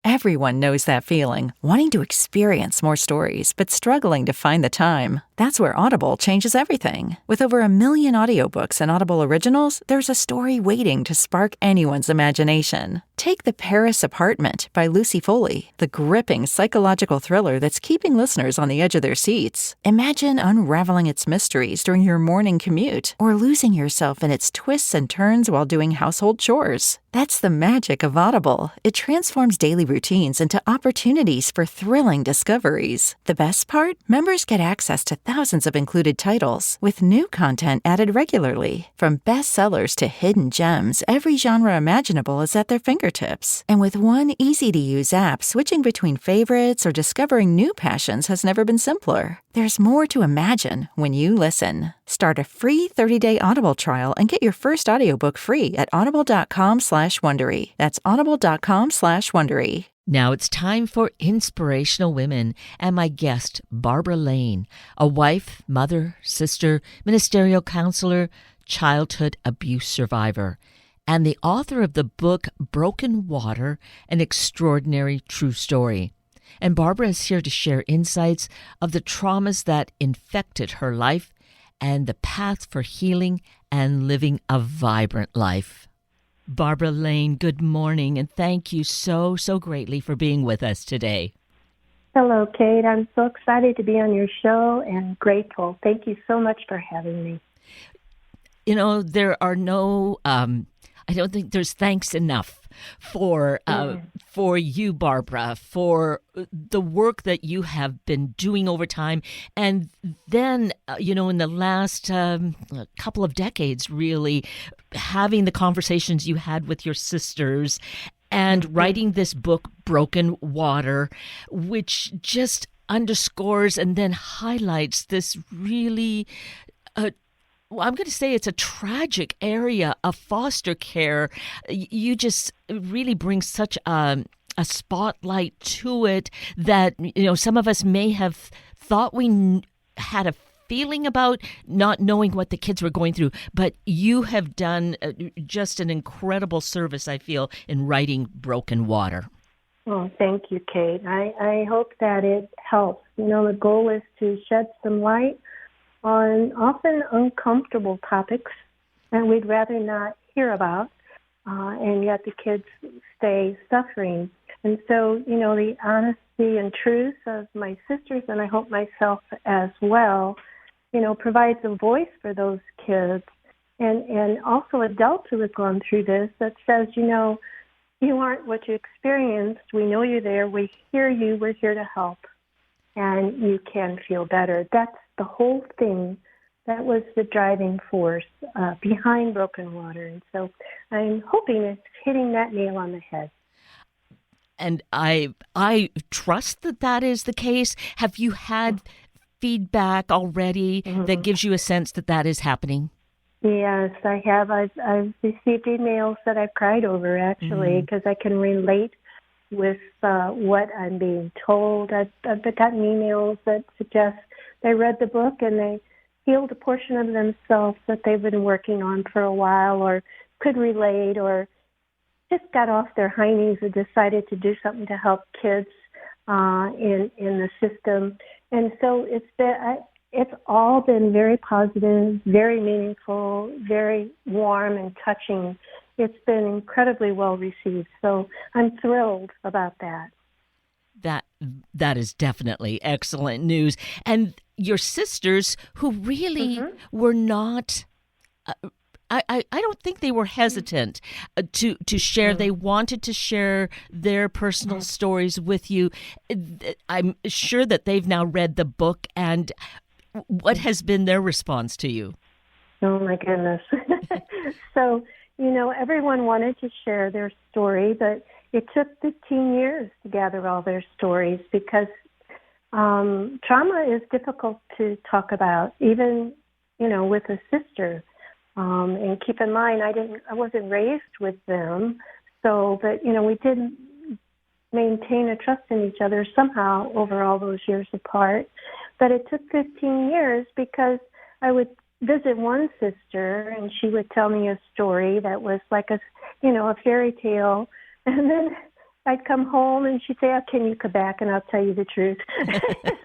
Everyone knows that feeling, wanting to experience more stories, but struggling to find the time. That's where Audible changes everything. With over 1 million audiobooks and Audible originals, there's a story waiting to spark anyone's imagination. Take The Paris Apartment by Lucy Foley, the gripping psychological thriller that's keeping listeners on the edge of their seats. Imagine unraveling its mysteries during your morning commute, or losing yourself in its twists and turns while doing household chores. That's the magic of Audible. It transforms daily routines into opportunities for thrilling discoveries. The best part? Members get access to thousands of included titles, with new content added regularly. From bestsellers to hidden gems, every genre imaginable is at their fingertips. And with one easy-to-use app, switching between favorites or discovering new passions has never been simpler. There's more to imagine when you listen. Start a free 30-day Audible trial and get your first audiobook free at audible.com/Wondery. That's audible.com/Wondery. Now it's time for Inspirational Women and my guest, Barbara Lane, a wife, mother, sister, ministerial counselor, childhood abuse survivor, and the author of the book Broken Water, An Extraordinary True Story. And Barbara is here to share insights of the traumas that infected her life and the path for healing and living a vibrant life. Barbara Lane, good morning, and thank you so greatly for being with us today. Hello, Kate. I'm so excited to be on your show and grateful. Thank you so much for having me. You know, there are no, I don't think there's thanks enough for you, Barbara, for the work that you have been doing over time. And then, in the last couple of decades, really, having the conversations you had with your sisters and writing this book, Broken Water, which just underscores and then highlights this really I'm going to say it's a tragic area of foster care. You just really bring such a spotlight to it that, some of us may have thought we had a feeling about not knowing what the kids were going through, but you have done just an incredible service, I feel, in writing Broken Water. Oh, thank you, Kate. I hope that it helps. The goal is to shed some light on often uncomfortable topics that we'd rather not hear about, and yet the kids stay suffering. And so, the honesty and truth of my sisters, and I hope myself as well, provides a voice for those kids and also adults who have gone through this that says, you aren't what you experienced. We know you're there. We hear you. We're here to help. And you can feel better. That's the whole thing. That was the driving force behind Broken Water. And so I'm hoping it's hitting that nail on the head. And I trust that is the case. Have you had feedback already that gives you a sense that is happening? Yes, I have. I've received emails that I've cried over, actually, because I can relate with what I'm being told. I've gotten emails that suggest they read the book and they healed a portion of themselves that they've been working on for a while, or could relate, or just got off their high knees and decided to do something to help kids in the system. And so it's all been very positive, very meaningful, very warm and touching. It's been incredibly well received. So I'm thrilled about that. That is definitely excellent news. And your sisters, who really were not, I don't think they were hesitant to share. They wanted to share their personal stories with you. I'm sure that they've now read the book. And what has been their response to you? Oh, my goodness. So, everyone wanted to share their story, but it took 15 years to gather all their stories because trauma is difficult to talk about, even, with a sister. And keep in mind, I wasn't raised with them, but we did maintain a trust in each other somehow over all those years apart. But it took 15 years because I would visit one sister and she would tell me a story that was like a fairy tale. And then I'd come home and she'd say, "Oh, can you come back and I'll tell you the truth?"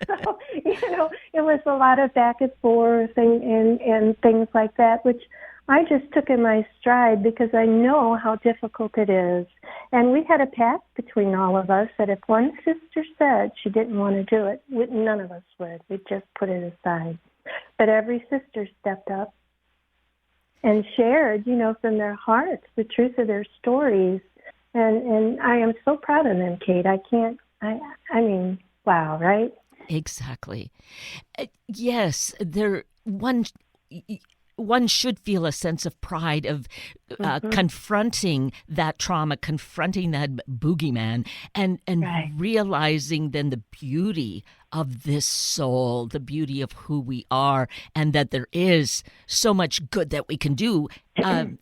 So, it was a lot of back and forth and things like that, which I just took in my stride because I know how difficult it is. And we had a pact between all of us that if one sister said she didn't want to do it, none of us would. We'd just put it aside. But every sister stepped up and shared, from their hearts, the truth of their stories. And I am so proud of them, Kate. I mean, wow, right? Exactly. Yes, one should feel a sense of pride of confronting that trauma, confronting that boogeyman, and Right. realizing then the beauty of this soul, the beauty of who we are, and that there is so much good that we can do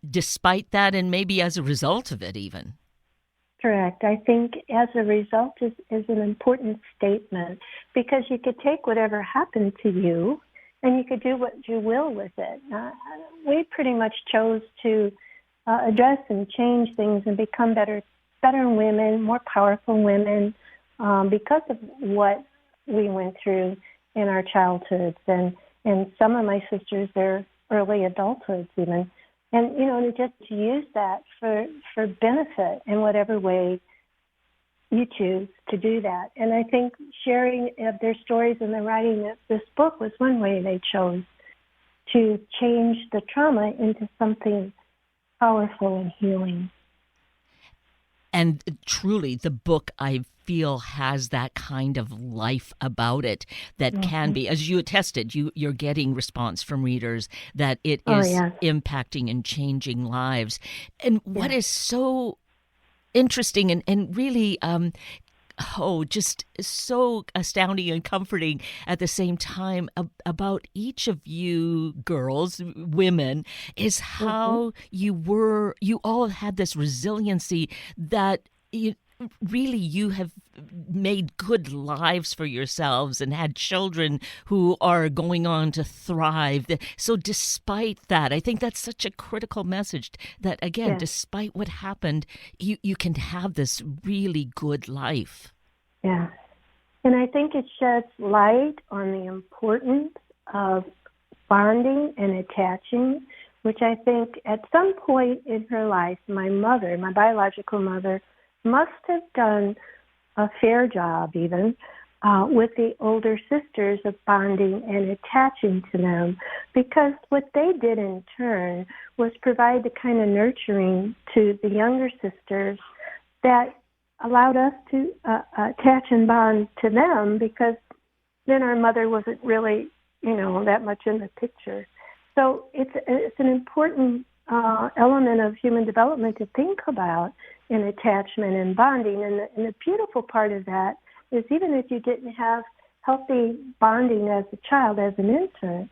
despite that, and maybe as a result of it even. Correct. I think as a result is an important statement because you could take whatever happened to you and you could do what you will with it. We pretty much chose to address and change things and become better women, more powerful women because of what we went through in our childhoods and some of my sisters, their early adulthoods even. And, just to use that for benefit in whatever way you choose to do that. And I think sharing of their stories and the writing of this book was one way they chose to change the trauma into something powerful and healing. And truly, the book, I feel, has that kind of life about it that can be, as you attested, you're getting response from readers that it is impacting and changing lives. And what is so interesting and really just so astounding and comforting at the same time about each of you girls, women, is how you all had this resiliency that you have made good lives for yourselves and had children who are going on to thrive. So despite that, I think that's such a critical message that, again, despite what happened, you can have this really good life. Yeah. And I think it sheds light on the importance of bonding and attaching, which I think at some point in her life, my biological mother, must have done a fair job even with the older sisters of bonding and attaching to them, because what they did in turn was provide the kind of nurturing to the younger sisters that allowed us to attach and bond to them, because then our mother wasn't really, that much in the picture. So it's an important element of human development to think about in attachment and bonding. And the beautiful part of that is even if you didn't have healthy bonding as a child, as an infant,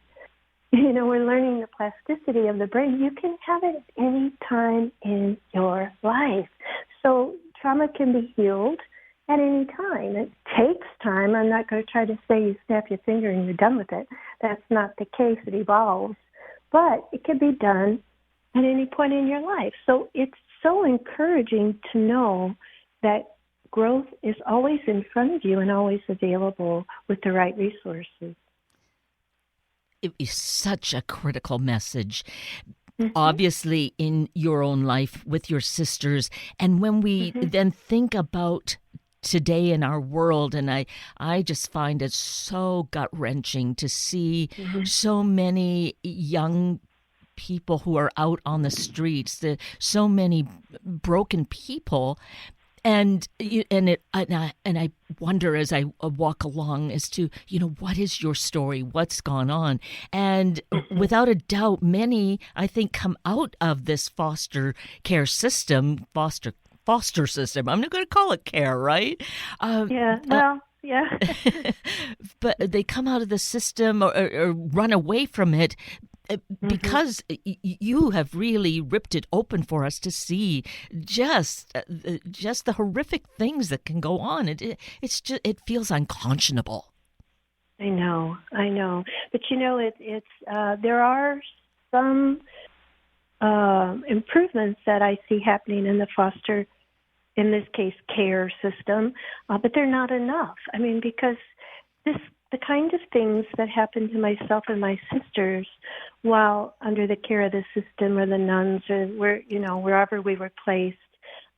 we're learning the plasticity of the brain. You can have it any time in your life. So trauma can be healed at any time. It takes time. I'm not going to try to say you snap your finger and you're done with it. That's not the case. It evolves. But it can be done at any point in your life. So it's so encouraging to know that growth is always in front of you and always available with the right resources. It is such a critical message. Obviously, in your own life with your sisters. And when we then think about today in our world, and I just find it so gut-wrenching to see so many young people who are out on the streets, so many broken people. And I wonder as I walk along as to, what is your story? What's gone on? And without a doubt, many, I think, come out of this foster care system, foster system. I'm not going to call it care, right? Yeah. But they come out of the system or run away from it because you have really ripped it open for us to see just the horrific things that can go on. It feels unconscionable. I know. But it's there are some improvements that I see happening in the foster in this case, care system, but they're not enough. I mean, because the kind of things that happened to myself and my sisters while under the care of the system or the nuns or wherever we were placed,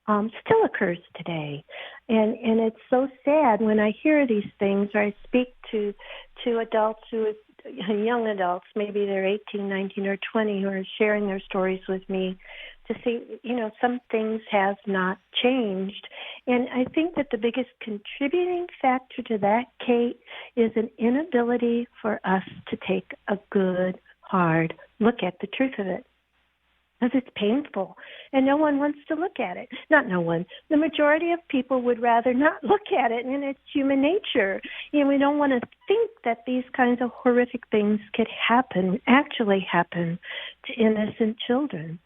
still occurs today. And it's so sad when I hear these things, or I speak to adults young adults, maybe they're 18, 19, or 20, who are sharing their stories with me, to see, some things have not changed. And I think that the biggest contributing factor to that, Kate, is an inability for us to take a good, hard look at the truth of it. Because it's painful, and no one wants to look at it. Not no one. The majority of people would rather not look at it, and it's human nature. We don't want to think that these kinds of horrific things could actually happen to innocent children.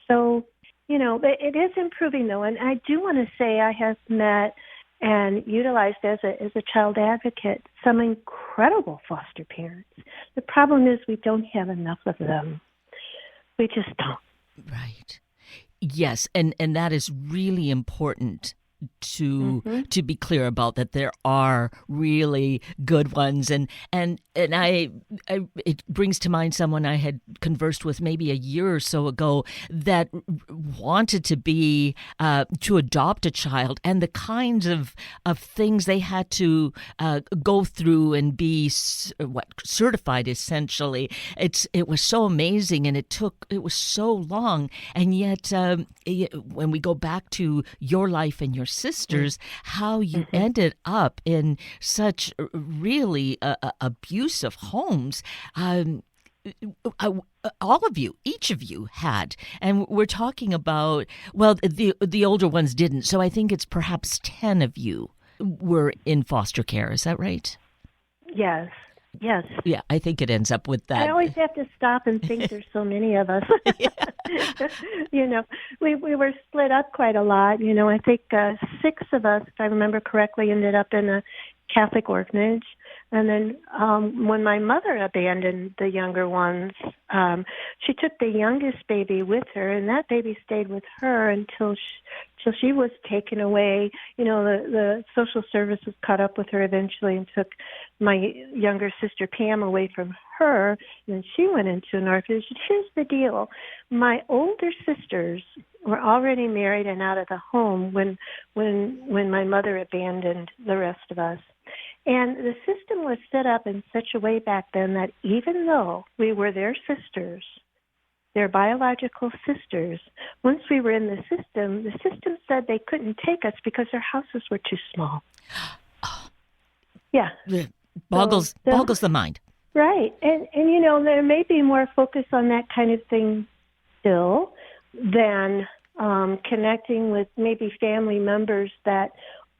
So, it is improving, though, and I do want to say I have met and utilized as a child advocate some incredible foster parents. The problem is we don't have enough of them. We just don't. Right. Yes, and that is really important to be clear about, that there are really good ones, and I it brings to mind someone I had conversed with maybe a year or so ago that wanted to be to adopt a child, and the kinds of things they had to go through and be certified, essentially. It was so amazing, and it was so long, and yet when we go back to your life and your sisters, how you ended up in such really abusive homes. All of you, each of you had, and we're talking about, well, the older ones didn't. So I think it's perhaps 10 of you were in foster care. Is that right? Yes. Yeah, I think it ends up with that. I always have to stop and think there's so many of us. We were split up quite a lot. I think 6 of us, if I remember correctly, ended up in a Catholic orphanage. And then when my mother abandoned the younger ones, she took the youngest baby with her, and that baby stayed with her until she was taken away. The social services caught up with her eventually and took my younger sister Pam away from her, and then she went into an orphanage. Here's the deal. My older sisters were already married and out of the home when my mother abandoned the rest of us. And the system was set up in such a way back then that even though we were their sisters, their biological sisters, once we were in the system said they couldn't take us because their houses were too small. Yeah. Boggles the mind. Right. And there may be more focus on that kind of thing still than connecting with maybe family members that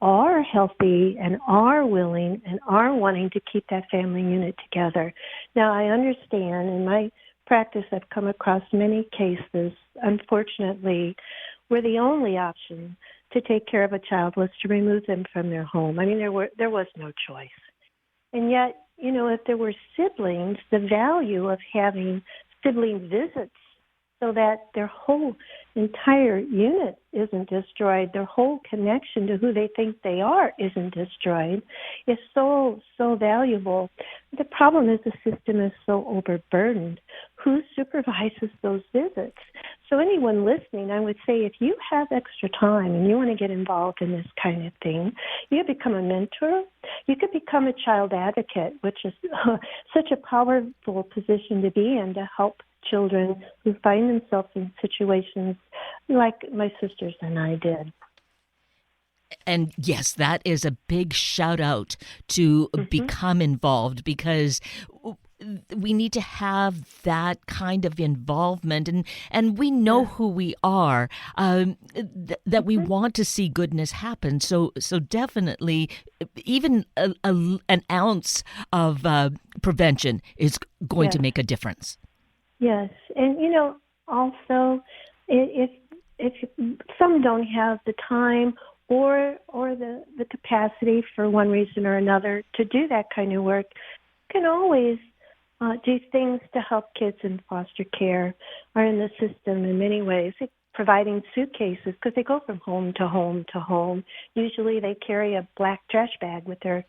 are healthy and are willing and are wanting to keep that family unit together. Now, I understand in my practice I've come across many cases, unfortunately, where the only option to take care of a child was to remove them from their home. I mean, there was no choice. And yet, if there were siblings, the value of having sibling visits so that their whole entire unit isn't destroyed, their whole connection to who they think they are isn't destroyed, is so valuable. The problem is the system is so overburdened. Who supervises those visits? So anyone listening, I would say if you have extra time and you want to get involved in this kind of thing, you become a mentor. You could become a child advocate, which is such a powerful position to be in, to help children who find themselves in situations like my sisters and I did. And yes, that is a big shout out to become involved, because we need to have that kind of involvement, and we know who we are, that we want to see goodness happen. So definitely, even an ounce of prevention is going to make a difference. Yes, and also, if some don't have the time or the capacity for one reason or another to do that kind of work, can always do things to help kids in foster care or in the system in many ways. providing suitcases because they go from home to home to home. Usually they carry a black trash bag with their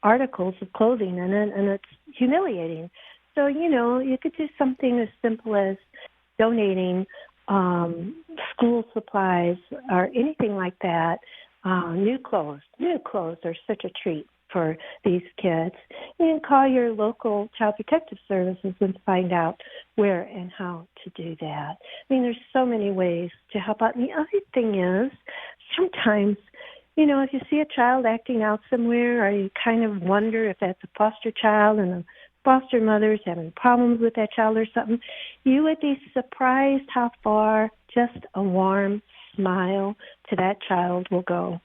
articles of clothing in it, and it's humiliating. So, you could do something as simple as donating school supplies or anything like that. New clothes. New clothes are such a treat for these kids. You can call your local Child Protective Services and find out where and how to do that. I mean, there's so many ways to help out. And the other thing is, sometimes, if you see a child acting out somewhere, or you kind of wonder if that's a foster child and the foster mother's having problems with that child or something, you would be surprised how far just a warm smile to that child will go.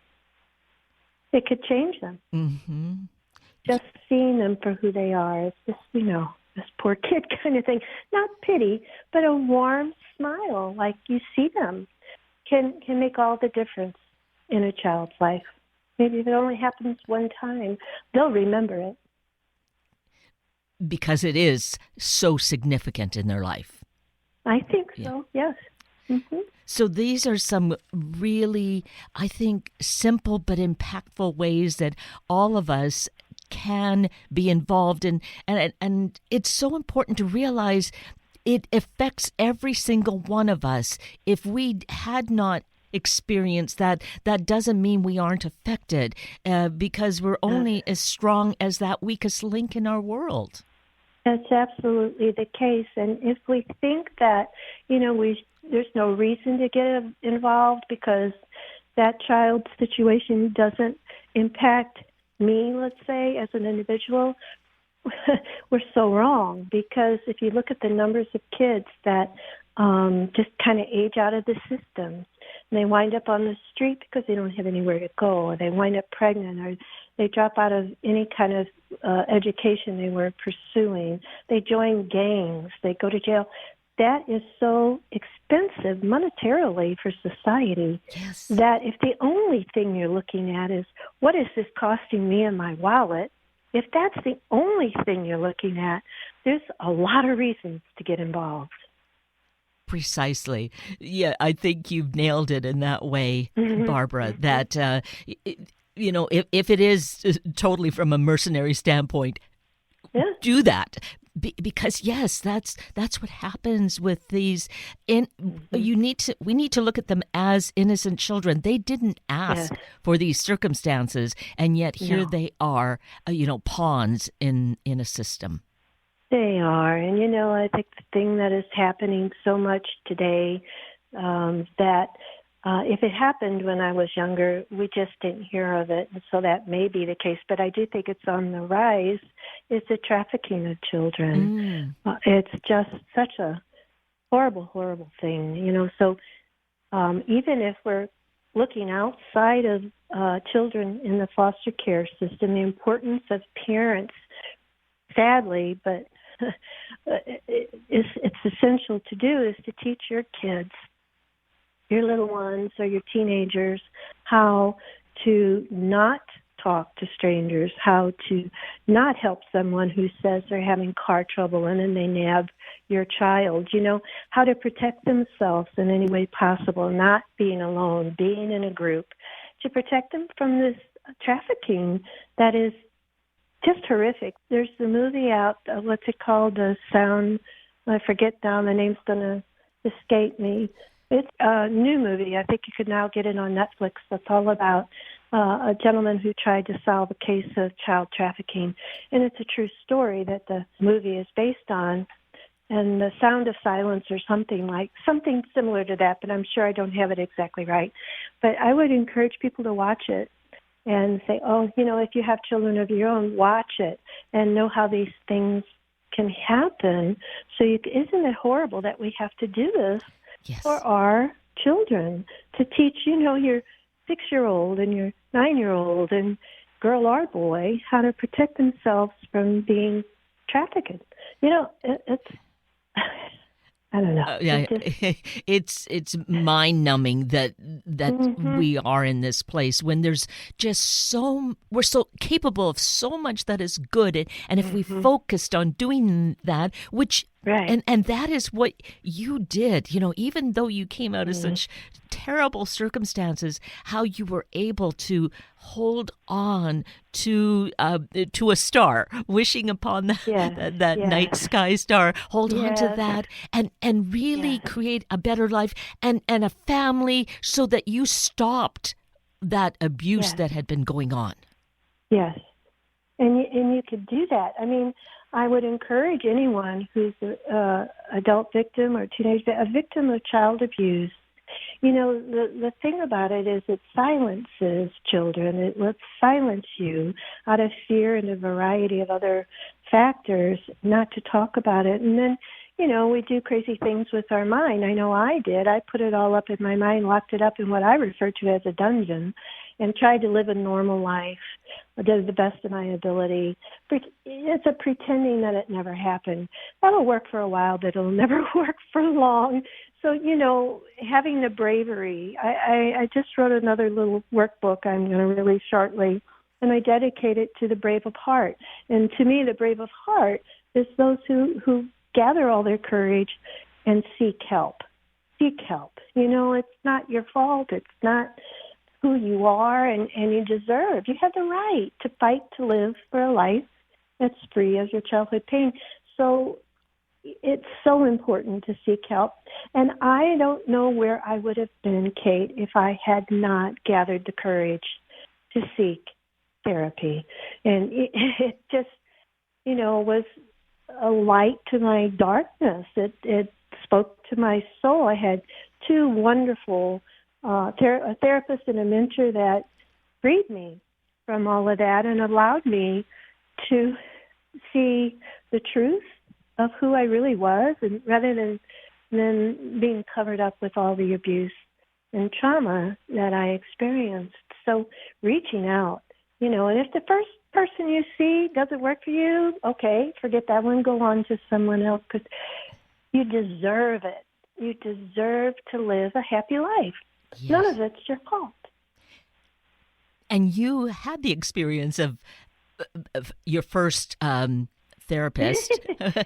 It could change them. Mm-hmm. Just seeing them for who they are. It's just, this poor kid kind of thing. Not pity, but a warm smile, like you see them, can make all the difference in a child's life. Maybe if it only happens one time, they'll remember it. Because it is so significant in their life. I think so, yes. Mm-hmm. So these are some really, I think, simple but impactful ways that all of us can be involved in. And it's so important to realize it affects every single one of us. If we had not experienced that, that doesn't mean we aren't affected, because we're only as strong as that weakest link in our world. That's absolutely the case. And if we think that, there's no reason to get involved because that child's situation doesn't impact me, let's say, as an individual, we're so wrong. Because if you look at the numbers of kids that just kind of age out of the system, and they wind up on the street because they don't have anywhere to go, or they wind up pregnant, or they drop out of any kind of education they were pursuing. They join gangs. They go to jail. That is so expensive monetarily for society that if the only thing you're looking at is, what is this costing me in my wallet? If that's the only thing you're looking at, there's a lot of reasons to get involved. Precisely. Yeah, I think you've nailed it in that way, Barbara, that, if it is totally from a mercenary standpoint, do that. Because yes, that's what happens with these. We need to look at them as innocent children. They didn't ask for these circumstances, and yet here they are, pawns in a system. They are, and I think the thing that is happening so much today that if it happened when I was younger, we just didn't hear of it, and so that may be the case. But I do think it's on the rise. Is the trafficking of children? It's just such a horrible, horrible thing. So even if we're looking outside of children in the foster care system, the importance of parents, sadly, but it's essential to do, is to teach your kids, your little ones or your teenagers, how to not talk to strangers, how to not help someone who says they're having car trouble and then they nab your child, how to protect themselves in any way possible, not being alone, being in a group, to protect them from this trafficking that is just horrific. There's the movie out, what's it called, The Sound, I forget now, the name's going to escape me. It's a new movie. I think you could now get it on Netflix. That's all about a gentleman who tried to solve a case of child trafficking. And it's a true story that the movie is based on. And The Sound of Silence or something similar to that, but I'm sure I don't have it exactly right. But I would encourage people to watch it and say, if you have children of your own, watch it and know how these things can happen. So isn't it horrible that we have to do this for our children, to teach, your 6-year-old and your 9-year-old and girl or boy how to protect themselves from being trafficked? It's I don't know. Yeah, it's mind numbing that Mm-hmm. we are in this place when there's just we're so capable of so much that is good, and if we Mm-hmm. focused on doing that, which Right. and that is what you did, even though you came out of Mm-hmm. such terrible circumstances, how you were able to hold on to a star, wishing upon Yes. that night Yes. sky star, hold on to Yes. that, and really Yes. create a better life and a family, so that you stopped that abuse Yes. that had been going on. Yes. And you could do that. I mean, I would encourage anyone who's a adult victim or a victim of child abuse. The thing about it is it silences children. It lets silence you out of fear and a variety of other factors not to talk about it. And then, we do crazy things with our mind. I know I did. I put it all up in my mind, locked it up in what I refer to as a dungeon, and tried to live a normal life, did the best of my ability. It's a pretending that it never happened. That'll work for a while, but it'll never work for long. So, having the bravery, I just wrote another little workbook I'm going to release shortly, and I dedicate it to the brave of heart. And to me, the brave of heart is those who gather all their courage and seek help. Seek help. It's not your fault. It's not who you are, and you deserve. You have the right to fight to live for a life that's free of your childhood pain. So it's so important to seek help. And I don't know where I would have been, Kate, if I had not gathered the courage to seek therapy. And it just, was a light to my darkness. It spoke to my soul. I had two wonderful a therapist and a mentor that freed me from all of that and allowed me to see the truth of who I really was, and rather than being covered up with all the abuse and trauma that I experienced. So reaching out, and if the first person you see doesn't work for you, okay, forget that one, go on to someone else, because you deserve it. You deserve to live a happy life. None Yes. of it's your fault. And you had the experience of your first therapist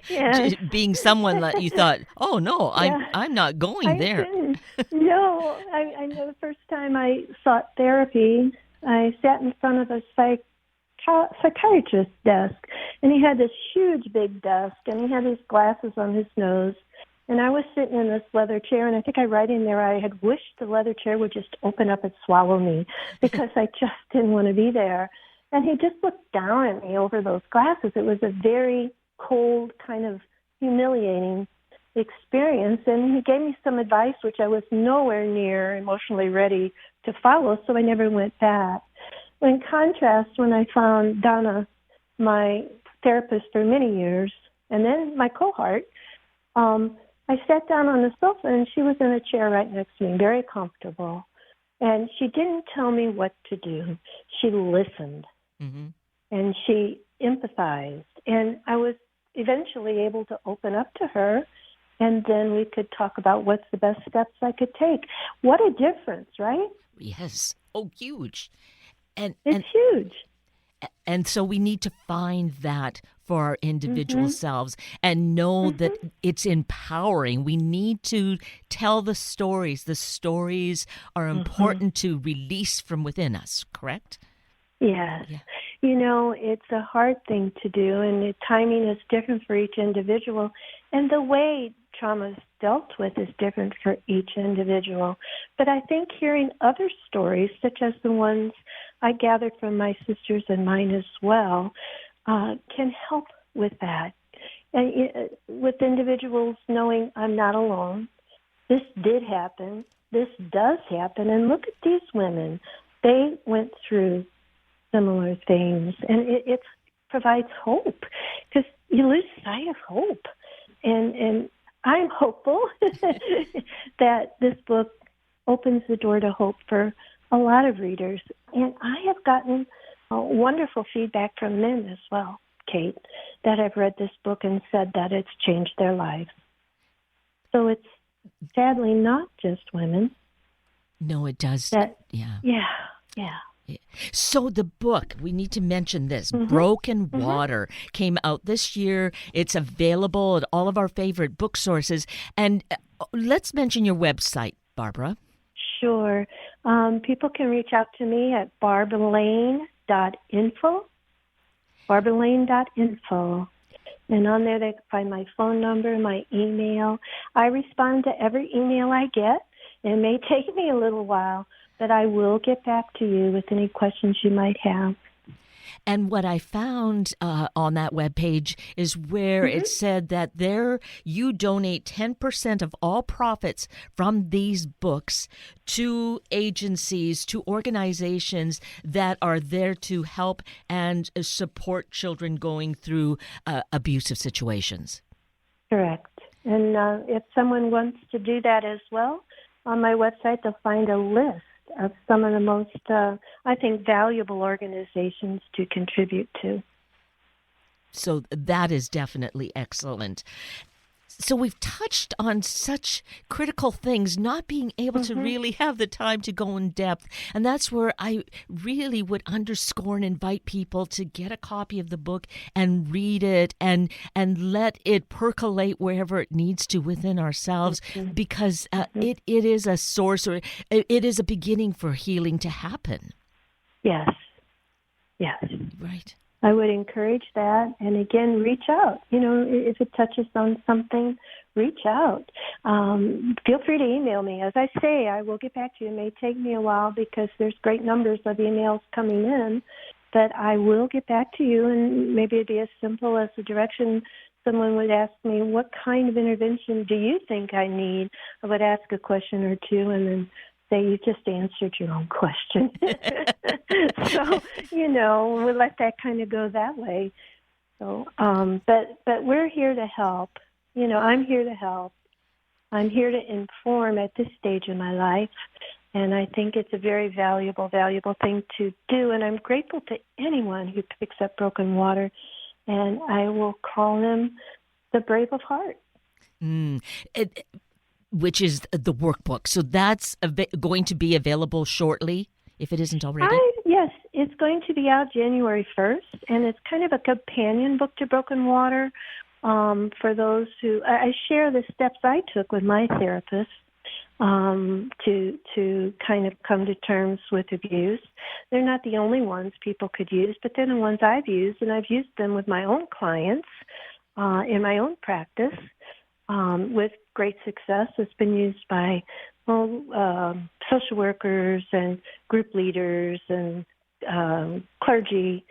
Yes. being someone that you thought, oh no, I'm Yeah. I'm not going I there. didn't. No, I know the first time I sought therapy, I sat in front of a psychiatrist's desk, and he had this huge big desk, and he had his glasses on his nose, and I was sitting in this leather chair, and I think I write in there I had wished the leather chair would just open up and swallow me, because I just didn't want to be there. And he just looked down at me over those glasses. It was a very cold, kind of humiliating experience, and he gave me some advice which I was nowhere near emotionally ready to follow, so I never went back. In contrast, when I found Donna, my therapist for many years, and then my cohort, I sat down on the sofa, and she was in a chair right next to me, very comfortable. And she didn't tell me what to do. She listened, Hmm. and she empathized. And I was eventually able to open up to her, and then we could talk about what's the best steps I could take. What a difference, right? Yes. Oh, huge. And It's huge. and so we need to find that for our individual Mm-hmm. selves and know that Mm-hmm. it's empowering. We need to tell the stories. The stories are Mm-hmm. important to release from within us, correct? Yes. Yeah. It's a hard thing to do, and the timing is different for each individual, and the way trauma is dealt with is different for each individual. But I think hearing other stories, such as the ones I gathered from my sisters and mine as well, can help with that. And with individuals knowing I'm not alone, this did happen, this does happen, and look at these women. They went through similar things, and it provides hope, because you lose sight of hope. And I'm hopeful that this book opens the door to hope for a lot of readers. And I have gotten wonderful feedback from men as well, Kate, that have read this book and said that it's changed their lives. So it's sadly not just women. No, it does. That, yeah. Yeah. So the book, we need to mention this, Mm-hmm. Broken Water, came out this year. It's available at all of our favorite book sources. And let's mention your website, Barbara. Sure. People can reach out to me at barbaralane.info. barbaralane.info. And on there they can find my phone number, my email. I respond to every email I get. It may take me a little while, but I will get back to you with any questions you might have. And what I found on that webpage is where it said that there you donate 10% of all profits from these books to agencies, to organizations that are there to help and support children going through abusive situations. Correct. And if someone wants to do that as well, on my website they'll find a list of some of the most, I think, valuable organizations to contribute to. So that is definitely excellent. So we've touched on such critical things, not being able to really have the time to go in depth. And that's where I really would underscore and invite people to get a copy of the book and read it and let it percolate wherever it needs to within ourselves, because it is a source, or it is a beginning for healing to happen. Yes. Right. I would encourage that. And again, reach out. If it touches on something, reach out. Feel free to email me. As I say, I will get back to you. It may take me a while because there's great numbers of emails coming in, but I will get back to you. And maybe it'd be as simple as the direction someone would ask me, what kind of intervention do you think I need? I would ask a question or two and then say, you just answered your own question. So, we'll let that kind of go that way. So, but we're here to help. I'm here to help. I'm here to inform at this stage of my life. And I think it's a very valuable thing to do. And I'm grateful to anyone who picks up Broken Water. And I will call them the Brave of Heart. Which is the workbook. So that's going to be available shortly, if it isn't already? Yes, it's going to be out January 1st, and it's kind of a companion book to Broken Water for those who... I share the steps I took with my therapist to kind of come to terms with abuse. They're not the only ones people could use, but they're the ones I've used, and I've used them with my own clients in my own practice. With great success. It's been used by social workers and group leaders and clergy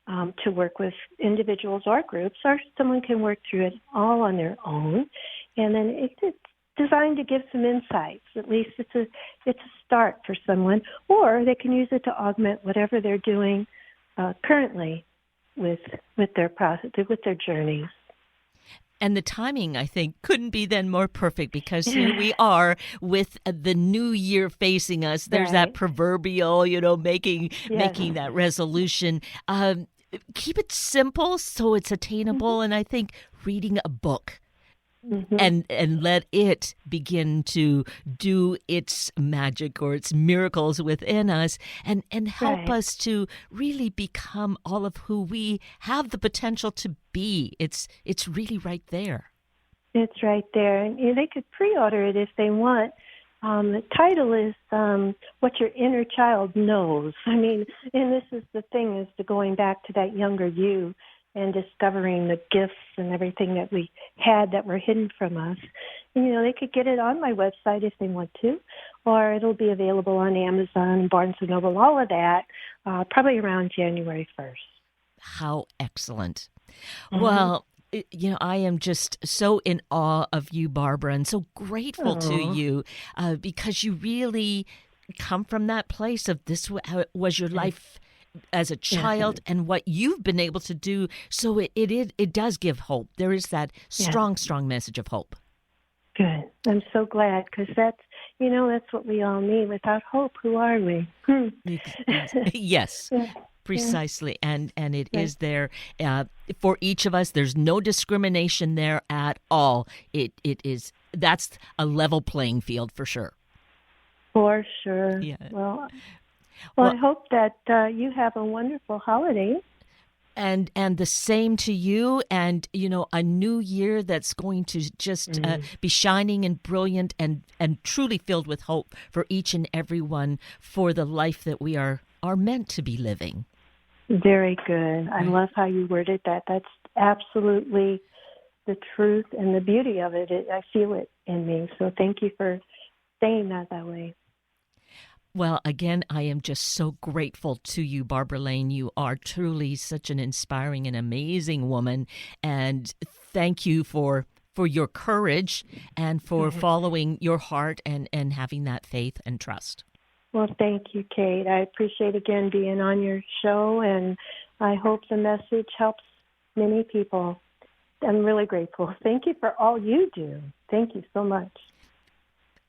to work with individuals or groups, or someone can work through it all on their own. And then it's designed to give some insights. At least it's a start for someone, or they can use it to augment whatever they're doing currently with their process, with their journeys. And the timing, I think, couldn't be then more perfect, because here we are with the new year facing us. There's that proverbial, making that resolution. Keep it simple so it's attainable. And I think reading a book and let it begin to do its magic or its miracles within us and help us to really become all of who we have the potential to be. It's really right there. It's right there. And they could pre-order it if they want. The title is What Your Inner Child Knows. And this is the thing, is to going back to that younger you and discovering the gifts and everything that we had that were hidden from us. And, they could get it on my website if they want to, or it'll be available on Amazon, Barnes & Noble, all of that, probably around January 1st. How excellent. Well, I am just so in awe of you, Barbara, and so grateful to you because you really come from that place of this was your life as a child and what you've been able to do. So it does give hope. There is that strong message of hope. Good. I'm so glad, because that's what we all need. Without hope, who are we? Yes. Precisely, and it Right. is there for each of us. There's no discrimination there at all. That's a level playing field for sure. For sure. Yeah. Well, Well, I hope that you have a wonderful holiday. and the same to you, and a new year that's going to just be shining and brilliant and truly filled with hope for each and every one for the life that we are meant to be living. Very good. I love how you worded that. That's absolutely the truth and the beauty of it. I feel it in me. So thank you for saying that way. Well, again, I am just so grateful to you, Barbara Lane. You are truly such an inspiring and amazing woman. And thank you for your courage and for following your heart and having that faith and trust. Well, thank you, Kate. I appreciate again being on your show, and I hope the message helps many people. I'm really grateful. Thank you for all you do. Thank you so much.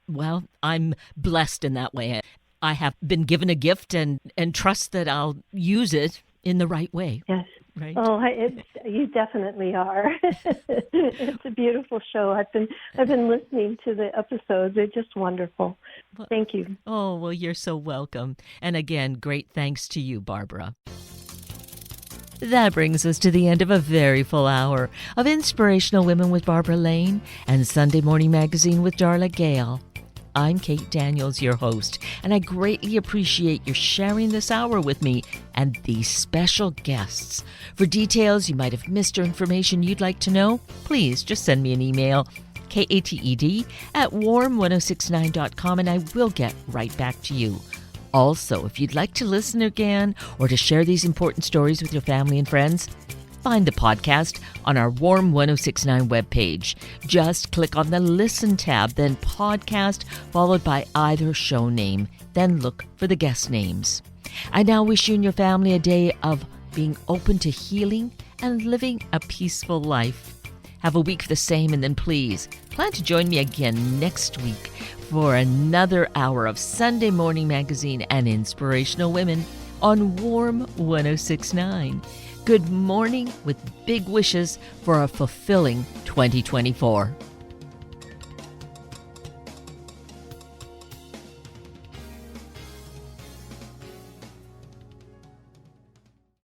Well, I'm blessed in that way. I have been given a gift and trust that I'll use it in the right way. Yes. Right? Oh, you definitely are. It's a beautiful show. I've been listening to the episodes. They're just wonderful. Thank you. Oh, well, you're so welcome. And again, great thanks to you, Barbara. That brings us to the end of a very full hour of Inspirational Women with Barbara Lane and Sunday Morning Magazine with Darla Gale. I'm Kate Daniels, your host, and I greatly appreciate your sharing this hour with me and these special guests. For details you might have missed or information you'd like to know, please just send me an email, kated@warm1069.com, and I will get right back to you. Also, if you'd like to listen again or to share these important stories with your family and friends, find the podcast on our Warm 1069 webpage. Just click on the Listen tab, then Podcast, followed by either show name. Then look for the guest names. I now wish you and your family a day of being open to healing and living a peaceful life. Have a week of the same, and then please plan to join me again next week for another hour of Sunday Morning Magazine and Inspirational Women on Warm 1069. Good morning with big wishes for a fulfilling 2024.